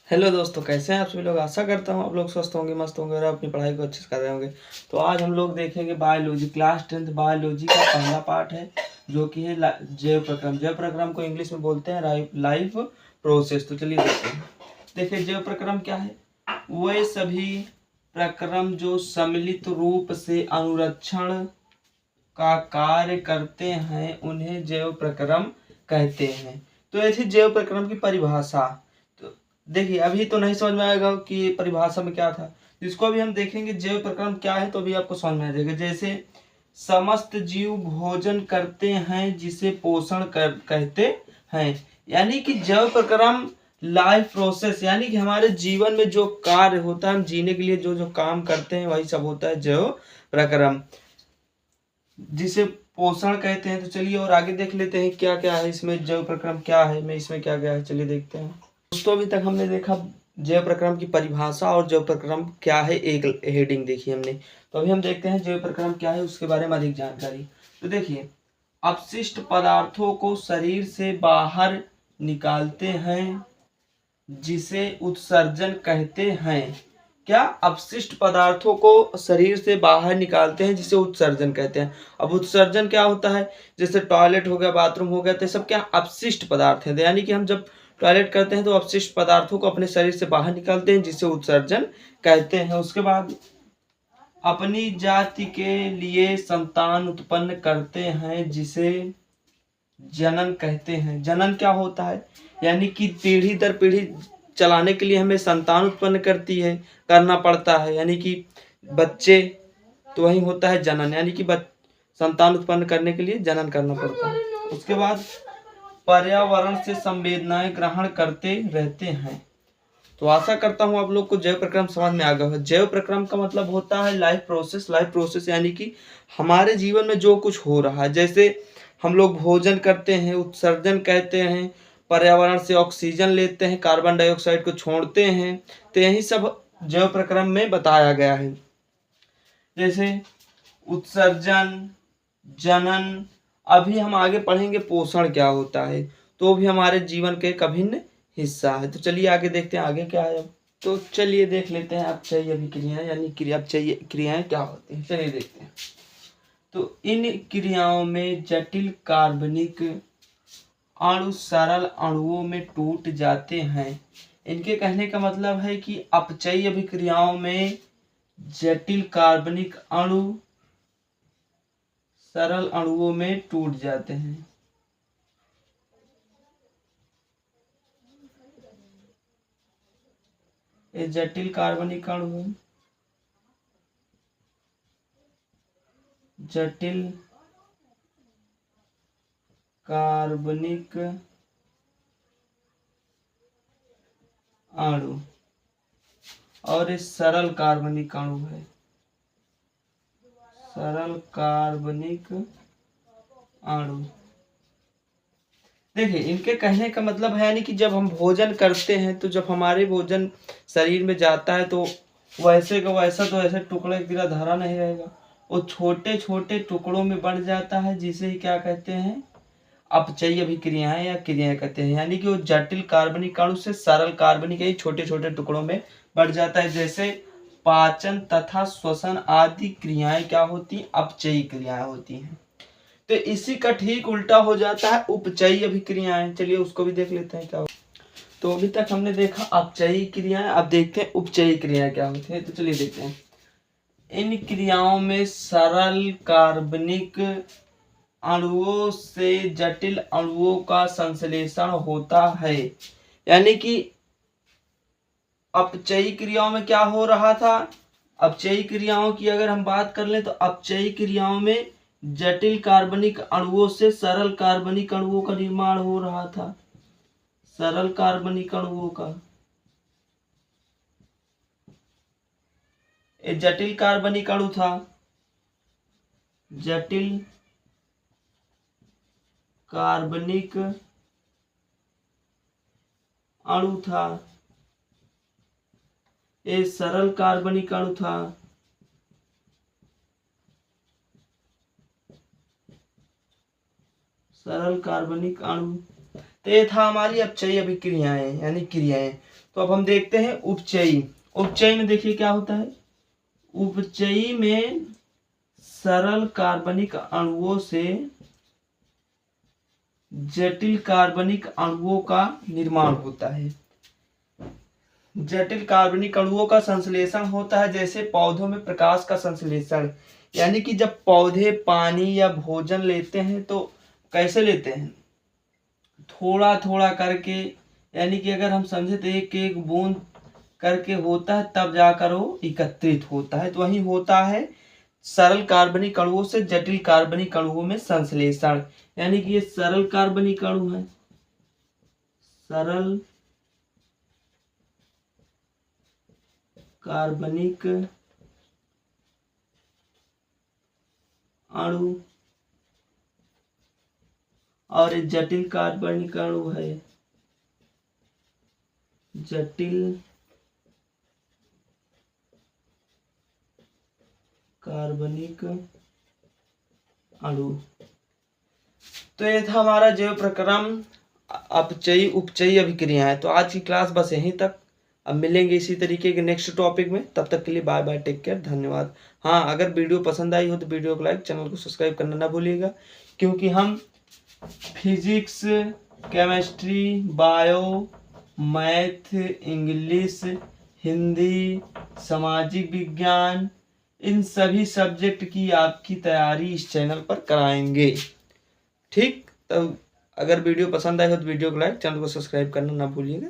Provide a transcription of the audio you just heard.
Hello दोस्तों, कैसे हैं आप सभी लोग। आशा करता हूँ आप लोग स्वस्थ होंगे, मस्त होंगे और अपनी पढ़ाई को अच्छे से कर रहे होंगे। तो आज हम लोग देखेंगे बायोलॉजी, क्लास 10th बायोलॉजी का पहला पार्ट है, जो कि है जैव प्रक्रम। जैव प्रक्रम को इंग्लिश में बोलते हैं लाइफ प्रोसेस। तो चलिए देखते हैं। देखिए, जैव प्रक्रम क्या है। वे सभी प्रक्रम जो सम्मिलित रूप से अनुरक्षण का कार्य करते हैं उन्हें जैव प्रक्रम कहते हैं। तो ऐसी जैव प्रक्रम की परिभाषा, तो देखिए अभी तो नहीं समझ में आएगा कि परिभाषा में क्या था। इसको अभी हम देखेंगे जैव प्रक्रम क्या है, तो अभी आपको समझ में आ जाएगा। जैसे समस्त जीव भोजन करते हैं जिसे पोषण कहते हैं। यानी कि जैव प्रक्रम लाइफ प्रोसेस, यानी कि हमारे जीवन में जो कार्य होता है, हम जीने के लिए जो जो काम करते हैं वही सब होता है जैव प्रक्रम, जिसे पोषण कहते हैं। तो चलिए और आगे देख लेते हैं क्या क्या है इसमें, जैव प्रक्रम क्या है, में इसमें क्या क्या है, चलिए देखते हैं। दोस्तों, अभी तक हमने देखा जैव प्रक्रम की परिभाषा और जैव प्रक्रम क्या है, एक हेडिंग देखी हमने। तो अभी हम देखते हैं जैव प्रक्रम क्या है, उसके बारे में अधिक जानकारी। तो देखिए, अपशिष्ट पदार्थों को शरीर से बाहर निकालते हैं जिसे उत्सर्जन कहते हैं। क्या? अपशिष्ट पदार्थों को शरीर से बाहर निकालते हैं जिसे उत्सर्जन कहते हैं। अब उत्सर्जन क्या होता है, जैसे टॉयलेट हो गया, बाथरूम हो गया, तो सब क्या अपशिष्ट पदार्थ हैं। यानी कि हम जब टॉयलेट करते हैं तो अपशिष्ट पदार्थों को अपने शरीर से बाहर निकालते हैं जिसे उत्सर्जन कहते हैं। उसके बाद अपनी जाति के लिए संतान उत्पन्न करते हैं जिसे जनन कहते हैं। जनन क्या होता है, यानी कि पीढ़ी दर पीढ़ी चलाने के लिए हमें संतान उत्पन्न करना पड़ता है, यानी कि बच्चे, तो वही होता है जनन, यानी कि संतान उत्पन्न करने के लिए जनन करना पड़ता है। उसके बाद पर्यावरण से संवेदनाएं ग्रहण करते रहते हैं। तो आशा करता हूँ आप लोग को जैव प्रक्रम समझ में आ गया है। जैव प्रक्रम का मतलब होता है लाइफ प्रोसेस। लाइफ प्रोसेस यानी कि हमारे जीवन में जो कुछ हो रहा है, जैसे हम लोग भोजन करते हैं, उत्सर्जन कहते हैं, पर्यावरण से ऑक्सीजन लेते हैं, कार्बन डाइऑक्साइड को छोड़ते हैं, तो यही सब जैव प्रक्रम में बताया गया है। जैसे उत्सर्जन, जनन, अभी हम आगे पढ़ेंगे पोषण क्या होता है, तो भी हमारे जीवन के एक अभिन्न हिस्सा है। तो चलिए आगे देखते हैं आगे क्या है। अब तो चलिए देख लेते हैं अपचयी अभिक्रियाएं, यानी अपचयी क्रियाएं क्या होती हैं, चलिए देखते हैं। तो इन क्रियाओं में जटिल कार्बनिक अणु सरल अणुओं में टूट जाते हैं। इनके कहने का मतलब है कि अपचयी अभिक्रियाओं में जटिल कार्बनिक अणु सरल अणुओं में टूट जाते हैं। ये जटिल कार्बनिक अणु, जटिल कार्बनिक अणु और ये सरल कार्बनिक अणु है, सरल कार्बनिक अणु। देखिए, इनके कहने का मतलब है, यानी कि जब हम भोजन करते हैं तो जब हमारे भोजन शरीर में जाता है तो वैसे का वैसा तो ऐसे टुकड़े की तरह धरा नहीं रहेगा, वो छोटे छोटे टुकड़ों में बढ़ जाता है, जिसे ही क्या कहते हैं, अपचयी अभिक्रियाएं या क्रियाएं कहते हैं। यानी कि वो जटिल कार्बनिक अणु से सरल कार्बनिक ही छोटे छोटे टुकड़ों में बढ़ जाता है। जैसे पाचन तथा श्वसन आदि क्रियाएं क्या होती हैं, अपचयी क्रियाएं होती हैं। तो इसी का ठीक उल्टा हो जाता है उपचयी अभिक्रियाएं। चलिए उसको भी देख लेते हैं क्या हो। तो अभी तक हमने देखा अपचयी क्रियाएं, अब देखते हैं उपचयी क्रियाएं क्या होती हैं। तो चलिए देखते हैं। इन क्रियाओं में सरल कार्बनिक अणुओं से जटिल अणुओं का संश्लेषण होता है। यानी कि अपचयी क्रियाओं में क्या हो रहा था, अपचयी क्रियाओं की अगर हम बात कर लें तो अपचयी क्रियाओं में जटिल कार्बनिक अणुओं से सरल कार्बनिक अणुओं का निर्माण हो रहा था, सरल कार्बनिक अणुओं का। एक जटिल कार्बनिक अणु था, जटिल कार्बनिक अणु था, एक सरल कार्बनिक अणु था, सरल कार्बनिक अणु। तो ये था हमारी अपचयी अभिक्रियाएं यानी क्रियाएं। तो अब हम देखते हैं उपचयी। उपचयी में देखिए क्या होता है। उपचयी में सरल कार्बनिक अणुओं से जटिल कार्बनिक अणुओं का निर्माण होता है। जटिल कार्बनिक अणुओं का संश्लेषण होता है, जैसे पौधों में प्रकाश का संश्लेषण। यानी कि जब पौधे पानी या भोजन लेते हैं तो कैसे लेते हैं, थोड़ा थोड़ा करके। यानी कि अगर हम समझे तो एक एक बूंद करके होता है, तब जाकर वो एकत्रित होता है। तो वही होता है सरल कार्बनिक अणुओं से जटिल कार्बनिक अणुओं में संश्लेषण। यानी कि ये सरल कार्बनिक अणु है, सरल कार्बनिक अणु, और जटिल कार्बनिक अणु है जटिल कार्बनिक अणु। तो ये था हमारा जैव प्रक्रम अपचयी उपचयी अभिक्रियाएं। तो आज की क्लास बस यहीं तक। अब मिलेंगे इसी तरीके के नेक्स्ट टॉपिक में। तब तक के लिए बाय बाय, टेक केयर, धन्यवाद। हाँ, अगर वीडियो पसंद आई हो तो वीडियो को लाइक, चैनल को सब्सक्राइब करना ना भूलिएगा, क्योंकि हम physics, chemistry, bio, math, English, Hindi, सामाजिक विज्ञान, इन सभी सब्जेक्ट की आपकी तैयारी इस चैनल पर कराएंगे। ठीक, तो अगर वीडियो पसंद आए हो तो वीडियो को लाइक, चैनल को सब्सक्राइब करना ना भूलिएगा।